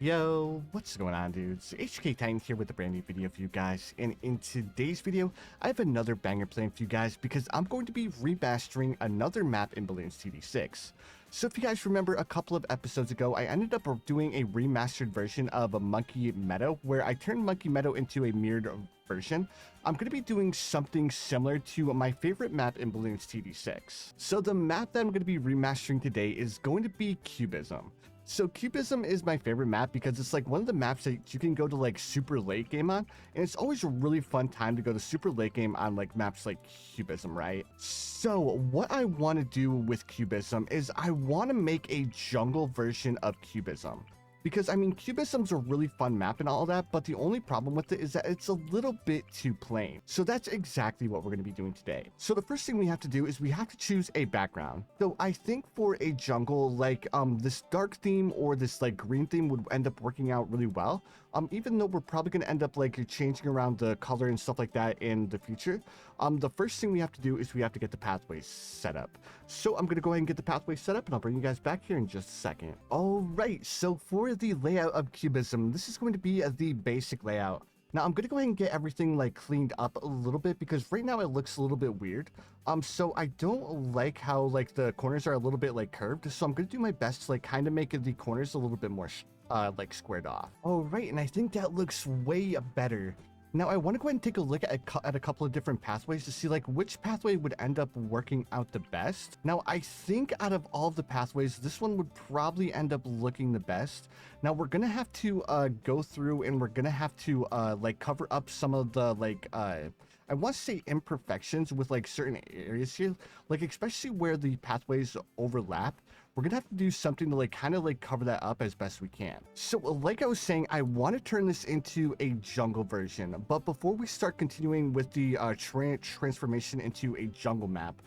Yo, what's going on, dudes? HK Titan here with a brand new video for you guys, and in today's video, I have another banger plan for you guys because I'm going to be remastering another map in Bloons TD6. So if you guys remember a couple of episodes ago, I ended up doing a remastered version of a Monkey Meadow where I turned Monkey Meadow into a mirrored version. I'm going to be doing something similar to my favorite map in Bloons TD6. So the map that I'm going to be remastering today is going to be Cubism. So Cubism is my favorite map because it's like one of the maps that you can go to like super late game on, and it's always a really fun time to go to super late game on like maps like Cubism, right? So what I want to do with Cubism is I want to make a jungle version of Cubism. Because, I mean, Cubism's a really fun map and all that, but the only problem with it is that it's a little bit too plain. So that's exactly what we're going to be doing today. So the first thing we have to do is we have to choose a background. So I think for a jungle, like this dark theme or this like green theme would end up working out really well. Even though we're probably going to end up like changing around the color and stuff like that in the future. The first thing we have to do is we have to get the pathways set up. So I'm going to go ahead and get the pathways set up and I'll bring you guys back here in just a second. All right, so for the layout of Cubism, this is going to be the basic layout. Now I'm going to go ahead and get everything like cleaned up a little bit because right now it looks a little bit weird. So I don't like how like the corners are a little bit like curved. So I'm going to do my best to like kind of make the corners a little bit more like squared off. All right, and I think that looks way better. Now I want to go ahead and take a look at a couple of different pathways to see like which pathway would end up working out the best. Now I think out of all of the pathways, this one would probably end up looking the best. Now we're gonna have to go through and we're gonna have to like cover up some of the like I want to say imperfections with like certain areas here, like especially where the pathways overlap. We're gonna have to do something to like kind of like cover that up as best we can. So like I was saying, I want to turn this into a jungle version, but before we start continuing with the transformation into a jungle map,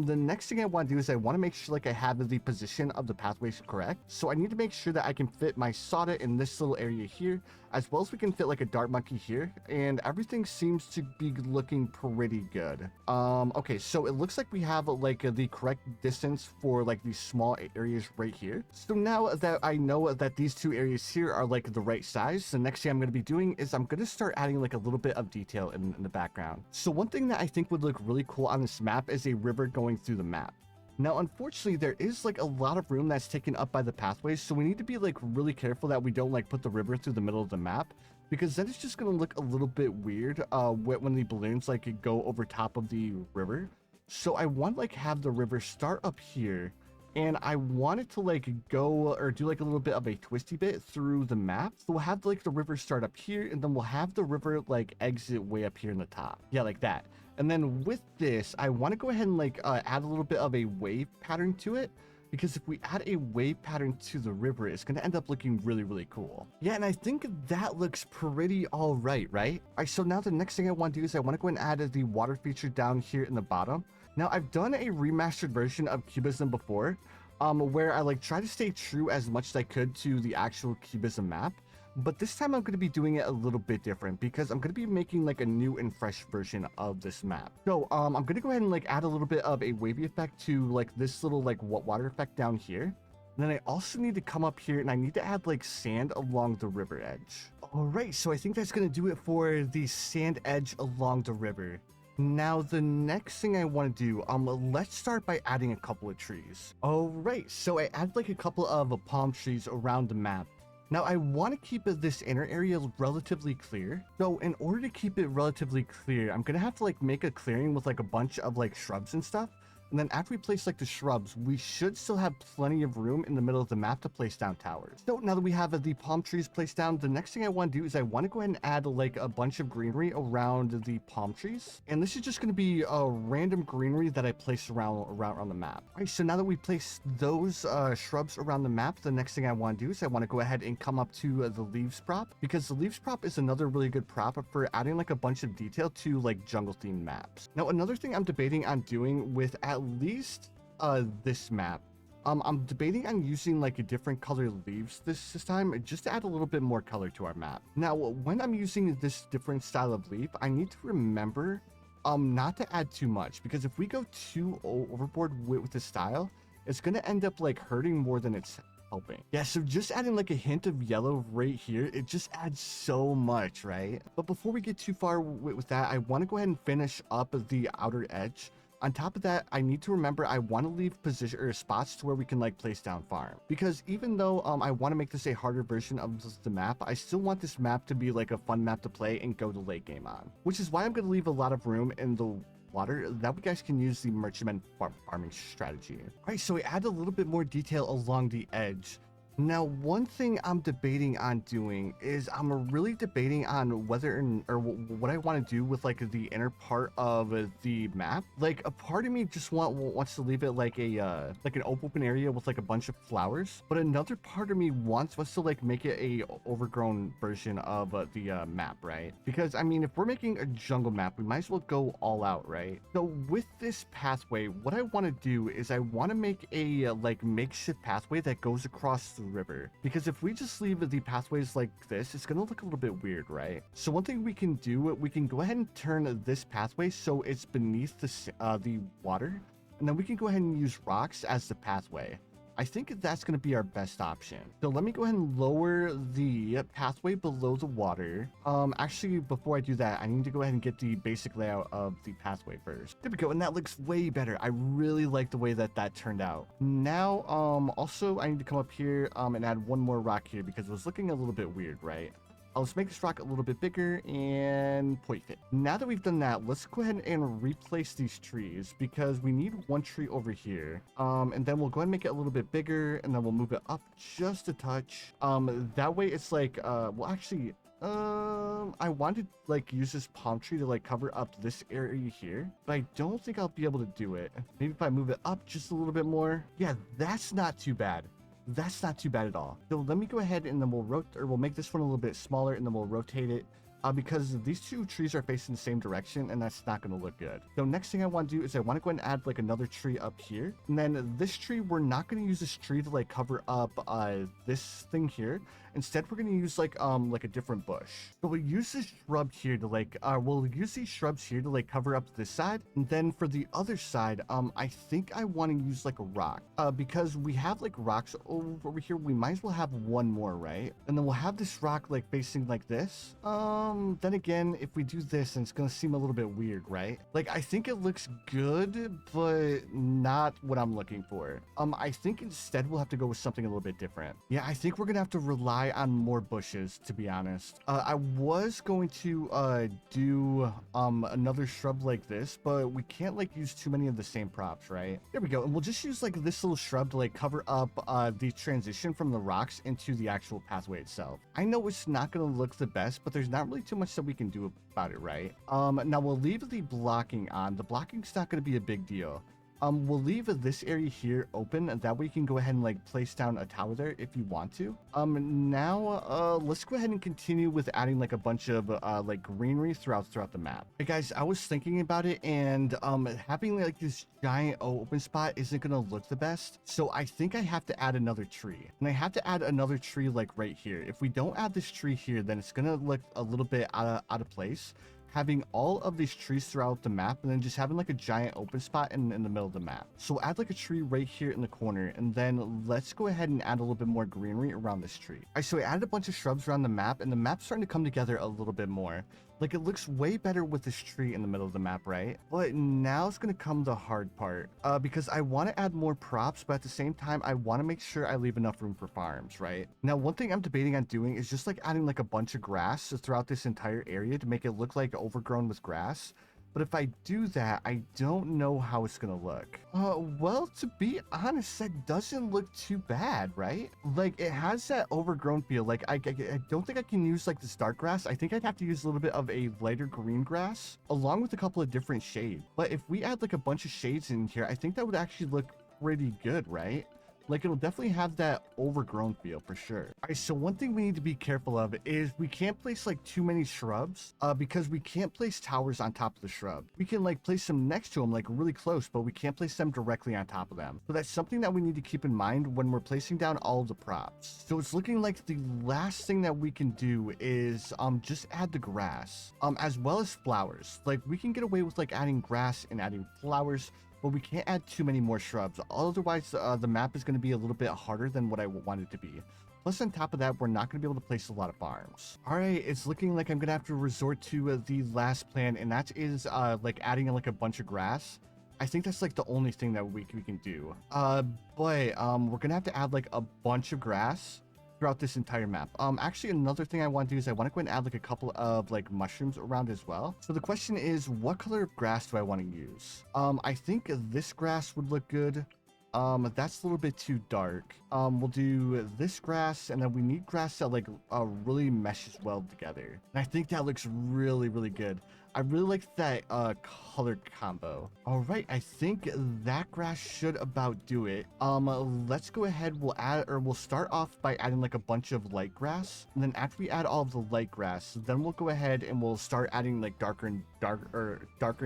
the next thing I want to do is I want to make sure like I have the position of the pathways correct. So I need to make sure that I can fit my Soda in this little area here, as well as we can fit like a dart monkey here, and everything seems to be looking pretty good. Okay, so it looks like we have like the correct distance for like these small areas right here. So now that I know that these two areas here are like the right size, the next thing I'm going to be doing is I'm going to start adding like a little bit of detail in the background. So one thing that I think would look really cool on this map is a river going through the map. Now, unfortunately, there is like a lot of room that's taken up by the pathways, so we need to be like really careful that we don't like put the river through the middle of the map, because then it's just going to look a little bit weird when the balloons like go over top of the river. So I want like have the river start up here, and I want it to like go or do like a little bit of a twisty bit through the map. So we'll have like the river start up here, and then we'll have the river like exit way up here in the top. Yeah, like that. And then with this, I want to go ahead and like add a little bit of a wave pattern to it, because if we add a wave pattern to the river, it's going to end up looking really, really cool. Yeah, and I think that looks pretty all right, right? All right, so now the next thing I want to do is I want to go and add the water feature down here in the bottom. Now, I've done a remastered version of Cubism before, where I like try to stay true as much as I could to the actual Cubism map. But this time I'm going to be doing it a little bit different because I'm going to be making like a new and fresh version of this map. So I'm going to go ahead and like add a little bit of a wavy effect to like this little like water effect down here. And then I also need to come up here and I need to add like sand along the river edge. All right, so I think that's going to do it for the sand edge along the river. Now, the next thing I want to do, let's start by adding a couple of trees. All right, so I added like a couple of palm trees around the map. Now, I want to keep this inner area relatively clear. So in order to keep it relatively clear, I'm going to have to like make a clearing with like a bunch of like shrubs and stuff. And then after we place like the shrubs, we should still have plenty of room in the middle of the map to place down towers. So now that we have the palm trees placed down, the next thing I want to do is I want to go ahead and add like a bunch of greenery around the palm trees. And this is just going to be a random greenery that I place around the map. All right, so now that we place those shrubs around the map, the next thing I want to do is I want to go ahead and come up to the leaves prop, because the leaves prop is another really good prop for adding like a bunch of detail to like jungle themed maps. Now, another thing I'm debating on doing with at least this map, I'm debating on using like a different color leaves this time, just to add a little bit more color to our map. Now, when I'm using this different style of leaf, I need to remember not to add too much, because if we go too overboard with the style, it's going to end up like hurting more than it's helping. Yeah, so just adding like a hint of yellow right here, it just adds so much, right? But before we get too far with that, I want to go ahead and finish up the outer edge. On top of that, I need to remember I want to leave position or spots to where we can like place down farm, because even though I want to make this a harder version of the map, I still want this map to be like a fun map to play and go to late game on, which is why I'm going to leave a lot of room in the water that you guys can use the merchantman farming strategy. All right, so we add a little bit more detail along the edge. Now, one thing I'm debating on doing is I'm really debating on whether or what I want to do with like the inner part of the map. Like a part of me just wants to leave it like a like an open area with like a bunch of flowers, but another part of me wants to like make it a overgrown version of the map, right? Because I mean, if we're making a jungle map, we might as well go all out, right? So with this pathway, what I want to do is I want to make a like makeshift pathway that goes across the river, because if we just leave the pathways like this, it's gonna look a little bit weird, right? So one thing we can do, we can go ahead and turn this pathway so it's beneath the water, and then we can go ahead and use rocks as the pathway. I think that's going to be our best option. So let me go ahead and lower the pathway below the water. Actually, before I do that, I need to go ahead and get the basic layout of the pathway first. There we go, and that looks way better. I really like the way that turned out. Now, also, I need to come up here and add one more rock here because it was looking a little bit weird, right? Let's make this rock a little bit bigger and perfect. Now that we've done that, let's go ahead and replace these trees because we need one tree over here. And then we'll go ahead and make it a little bit bigger, and then we'll move it up just a touch. That way it's like, well, actually, I want to like use this palm tree to like cover up this area here, but I don't think I'll be able to do it. Maybe if I move it up just a little bit more. Yeah, that's not too bad. That's not too bad at all. So let me go ahead and then we'll make this one a little bit smaller, and then we'll rotate it because these two trees are facing the same direction, and that's not going to look good. So next thing I want to do is I want to go ahead and add like another tree up here, and then this tree, we're not going to use this tree to like cover up this thing here. Instead, we're going to use like a different bush. So we'll use this shrub here to like we'll use these shrubs here to like cover up this side, and then for the other side, I think I want to use like a rock because we have like rocks over here. We might as well have one more, right? And then we'll have this rock like facing like this. Then again, if we do this, then it's gonna seem a little bit weird, right? Like, I think it looks good, but not what I'm looking for. I think instead we'll have to go with something a little bit different. Yeah, I think we're gonna have to rely on more bushes, to be honest. I was going to do another shrub like this, but we can't like use too many of the same props, right? There we go. And we'll just use like this little shrub to like cover up the transition from the rocks into the actual pathway itself. I know it's not gonna look the best, but there's not really too much that we can do about it, right? Now we'll leave the blocking on. The blocking's not going to be a big deal. We'll leave this area here open, and that way you can go ahead and like place down a tower there if you want to. Now let's go ahead and continue with adding like a bunch of like greenery throughout the map. Hey guys, I was thinking about it, and having like this giant open spot isn't gonna look the best, so I think I have to add another tree, and I have to add another tree like right here. If we don't add this tree here, then it's gonna look a little bit out of place, having all of these trees throughout the map and then just having like a giant open spot in the middle of the map. So add like a tree right here in the corner, and then let's go ahead and add a little bit more greenery around this tree. All right, so I added a bunch of shrubs around the map, and the map's starting to come together a little bit more. Like, it looks way better with this tree in the middle of the map, right? But now it's going to come the hard part because I want to add more props, but at the same time, I want to make sure I leave enough room for farms, right? Now, one thing I'm debating on doing is just like adding like a bunch of grass throughout this entire area to make it look like overgrown with grass. But if I do that, I don't know how it's gonna look. Well, to be honest, that doesn't look too bad, right? Like, it has that overgrown feel. Like, I don't think I can use like this dark grass. I think I'd have to use a little bit of a lighter green grass along with a couple of different shades. But if we add like a bunch of shades in here, I think that would actually look pretty good, right? Like, it'll definitely have that overgrown feel for sure. All right, so one thing we need to be careful of is we can't place like too many shrubs because we can't place towers on top of the shrub. We can like place them next to them, like really close, but we can't place them directly on top of them. So that's something that we need to keep in mind when we're placing down all of the props. So it's looking like the last thing that we can do is just add the grass as well as flowers. Like, we can get away with like adding grass and adding flowers, but we can't add too many more shrubs. Otherwise, the map is going to be a little bit harder than what I want it to be. Plus, on top of that, we're not going to be able to place a lot of farms. All right, it's looking like I'm going to have to resort to the last plan, and that is like adding like a bunch of grass. I think that's like the only thing that we can do. But we're going to have to add like a bunch of grass throughout this entire map. Actually, another thing I want to do is I want to go and add like a couple of like mushrooms around as well. So the question is, what color of grass do I want to use? I think this grass would look good. That's a little bit too dark. We'll do this grass, and then we need grass that like really meshes well together. And I think that looks really, really good. I really like that color combo. All right, I think that grass should about do it. Let's go ahead. We'll start off by adding like a bunch of light grass, and then after we add all of the light grass, then we'll go ahead and we'll start adding like darker and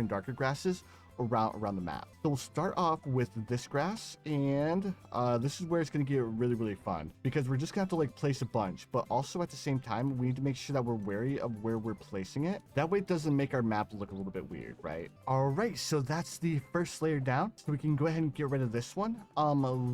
darker grasses around the map. So we'll start off with this grass, and this is where it's going to get really, really fun, because we're just gonna have to like place a bunch, but also at the same time we need to make sure that we're wary of where we're placing it. That way it doesn't make our map look a little bit weird, right? All right, so that's the first layer down, so we can go ahead and get rid of this one.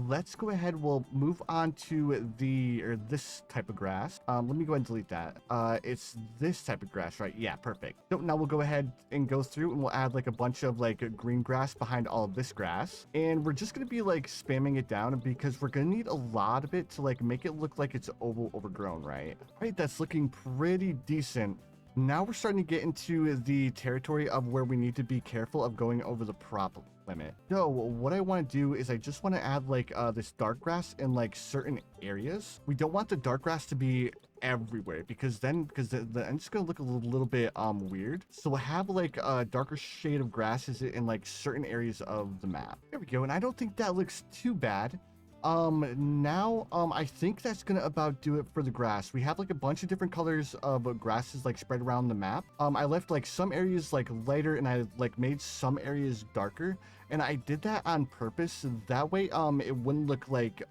Let's go ahead, we'll move on to this type of grass. Let me go ahead and delete that. It's this type of grass, right? Yeah, perfect. So now we'll go ahead and go through and we'll add like a bunch of like green grass behind all of this grass, and we're just going to be like spamming it down because we're going to need a lot of it to like make it look like it's overgrown, right? Right, that's looking pretty decent. Now we're starting to get into the territory of where we need to be careful of going over the prop limit. So what I want to do is I just want to add like this dark grass in like certain areas. We don't want the dark grass to be everywhere, because then it's gonna look a little bit weird. So we'll have like a darker shade of grass is in like certain areas of the map. There we go, and I don't think that looks too bad. I think that's gonna about do it for the grass. We have like a bunch of different colors of grasses like spread around the map. I left like some areas like lighter, and I like made some areas darker, and I did that on purpose. That way it wouldn't look like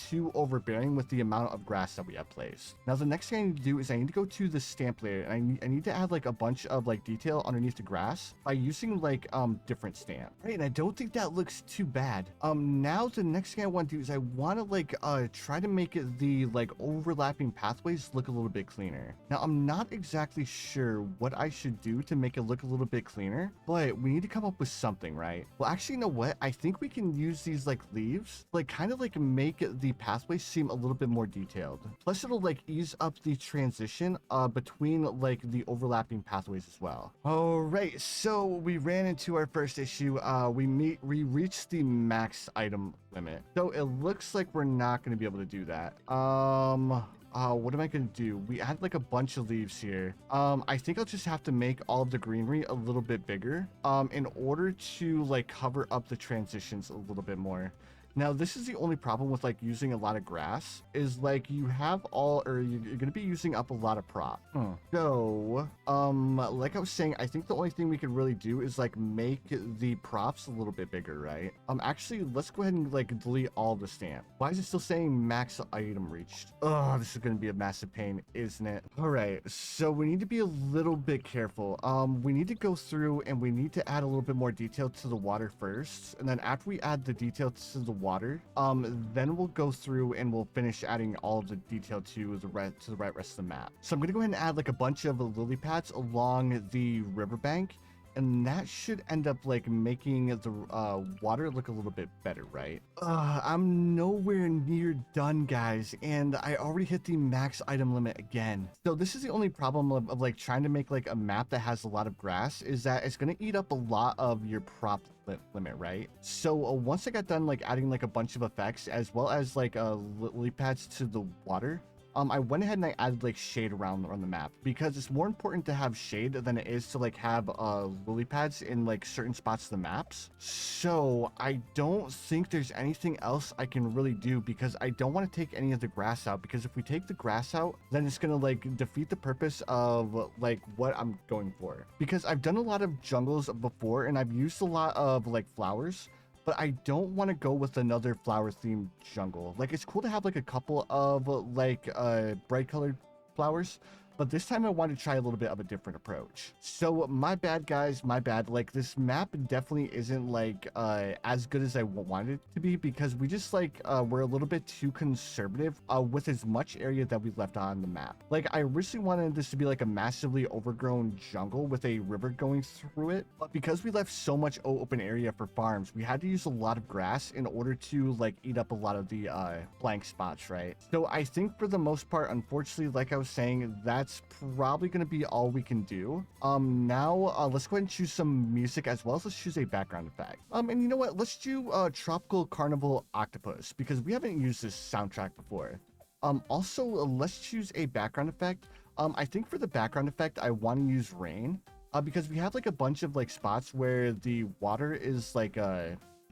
too overbearing with the amount of grass that we have placed. Now the next thing I need to do is I need to go to the stamp layer, and I need to add like a bunch of like detail underneath the grass by using like different stamp. Right, and I don't think that looks too bad. Now the next thing I want to do is I want to like try to make it the like overlapping pathways look a little bit cleaner. Now I'm not exactly sure what I should do to make it look a little bit cleaner, but we need to come up with something, right? Well, actually, you know what? I think we can use these like leaves, like kind of like make the pathway seem a little bit more detailed. Plus it'll like ease up the transition between like the overlapping pathways as well. All right, so we ran into our first issue. We reached the max item limit, so it looks like we're not going to be able to do that. What am I going to do? We add like a bunch of leaves here. I think I'll just have to make all of the greenery a little bit bigger in order to like cover up the transitions a little bit more. Now, this is the only problem with like using a lot of grass, is like you're going to be using up a lot of prop. So, like I was saying, I think the only thing we can really do is like make the props a little bit bigger, right? Actually, let's go ahead and like delete all the stamp. Why is it still saying max item reached? Oh, this is going to be a massive pain, isn't it? All right, so we need to be a little bit careful. We need to go through and we need to add a little bit more detail to the water first, and then after we add the detail to the water, then we'll go through and we'll finish adding all of the detail to the rest of the map. So I'm gonna go ahead and add like a bunch of lily pads along the riverbank, and that should end up like making the water look a little bit better, right? I'm nowhere near done, guys, and I already hit the max item limit again. So this is the only problem of like trying to make like a map that has a lot of grass, is that it's going to eat up a lot of your prop limit, right? So once I got done like adding like a bunch of effects as well as like lily pads to the water, I went ahead and I added like shade around on the map, because it's more important to have shade than it is to like have lily pads in like certain spots of the maps. So I don't think there's anything else I can really do, because I don't want to take any of the grass out, because if we take the grass out, then it's gonna like defeat the purpose of like what I'm going for. Because I've done a lot of jungles before and I've used a lot of like flowers, but I don't want to go with another flower themed jungle. Like, it's cool to have like a couple of like bright colored flowers, but this time I wanted to try a little bit of a different approach. So my bad, guys, my bad. Like, this map definitely isn't like as good as I wanted it to be, because we just like we're a little bit too conservative with as much area that we left on the map. Like, I originally wanted this to be like a massively overgrown jungle with a river going through it, but because we left so much open area for farms, we had to use a lot of grass in order to like eat up a lot of the blank spots, right? So I think for the most part, unfortunately, like I was saying, that's probably going to be all we can do. Now let's go ahead and choose some music, as well as let's choose a background effect. And you know what, let's do Tropical Carnival Octopus, because we haven't used this soundtrack before. Also, let's choose a background effect. I think for the background effect, I want to use rain, because we have like a bunch of like spots where the water is like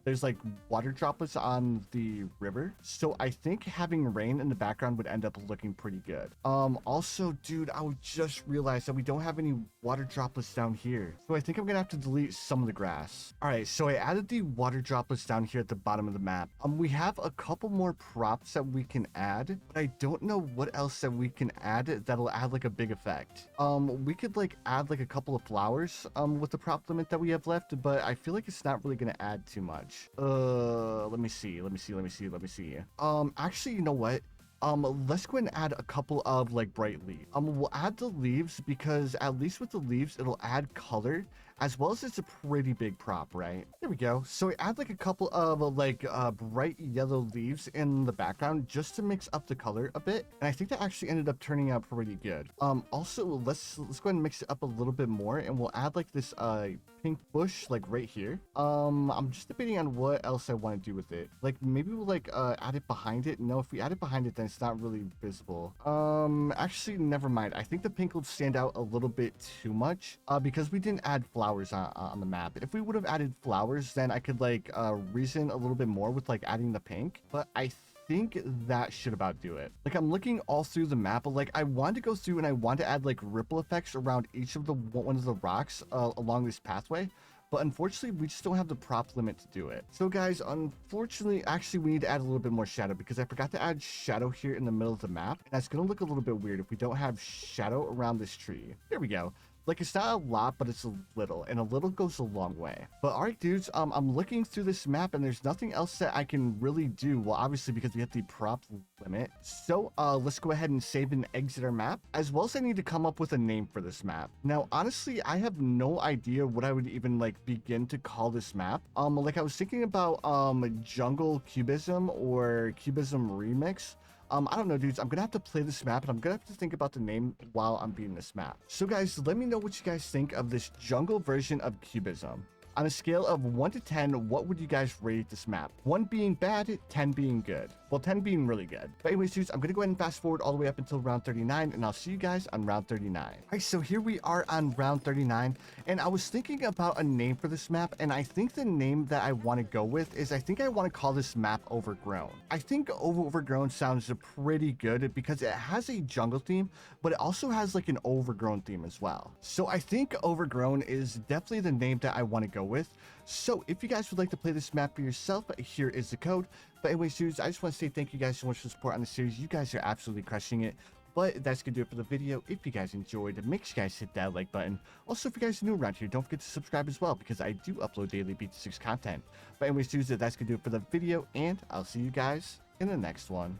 there's like water droplets on the river. So I think having rain in the background would end up looking pretty good. Also, dude, I just realized that we don't have any water droplets down here. So I think I'm gonna have to delete some of the grass. All right, so I added the water droplets down here at the bottom of the map. We have a couple more props that we can add, but I don't know what else that we can add that'll add like a big effect. We could like add like a couple of flowers with the prop limit that we have left, but I feel like it's not really gonna add too much. Let me see. Actually, you know what? Let's go ahead and add a couple of like bright leaves. We'll add the leaves because at least with the leaves, it'll add color, as well as it's a pretty big prop, right? There we go. So we add like a couple of like bright yellow leaves in the background just to mix up the color a bit. And I think that actually ended up turning out pretty good. Also, let's go ahead and mix it up a little bit more, and we'll add like this pink bush like right here. I'm just debating on what else I want to do with it. Like maybe we'll like add it behind it. No, if we add it behind it, then it's not really visible. Actually, never mind. I think the pink will stand out a little bit too much because we didn't add flowers on the map. If we would have added flowers, then I could like reason a little bit more with like adding the pink, but I think that should about do it. Like, I'm looking all through the map, but like I want to go through and I want to add like ripple effects around each of the one of the rocks along this pathway, but unfortunately we just don't have the prop limit to do it. So guys, unfortunately, actually we need to add a little bit more shadow, because I forgot to add shadow here in the middle of the map, and that's gonna look a little bit weird if we don't have shadow around this tree. There we go. Like, it's not a lot, but it's a little, and a little goes a long way. But all right, dudes, I'm looking through this map, and there's nothing else that I can really do. Well, obviously, because we have the prop limit. So let's go ahead and save and exit our map, as well as I need to come up with a name for this map. Now, honestly, I have no idea what I would even like begin to call this map. Like, I was thinking about Jungle Cubism or Cubism Remix. I don't know, dudes. I'm gonna have to play this map, and I'm gonna have to think about the name while I'm beating this map. So guys, let me know what you guys think of this jungle version of Cubism. On a scale of 1 to 10, what would you guys rate this map? 1 being bad, 10 being good. Well, 10 being really good. But anyways, dudes, I'm going to go ahead and fast forward all the way up until round 39, and I'll see you guys on round 39. All right, so here we are on round 39, and I was thinking about a name for this map, and I think the name that I want to go with is, I think I want to call this map Overgrown. I think Overgrown sounds pretty good because it has a jungle theme, but it also has like an overgrown theme as well. So I think Overgrown is definitely the name that I want to go with. So if you guys would like to play this map for yourself, here is the code. But anyways, dudes, I just want to say thank you guys so much for the support on the series. You guys are absolutely crushing it. But that's gonna do it for the video. If you guys enjoyed, make sure you guys hit that like button. Also, if you guys are new around here, don't forget to subscribe as well, because I do upload daily BTD6 content. But anyways, dudes, that's gonna do it for the video, and I'll see you guys in the next one.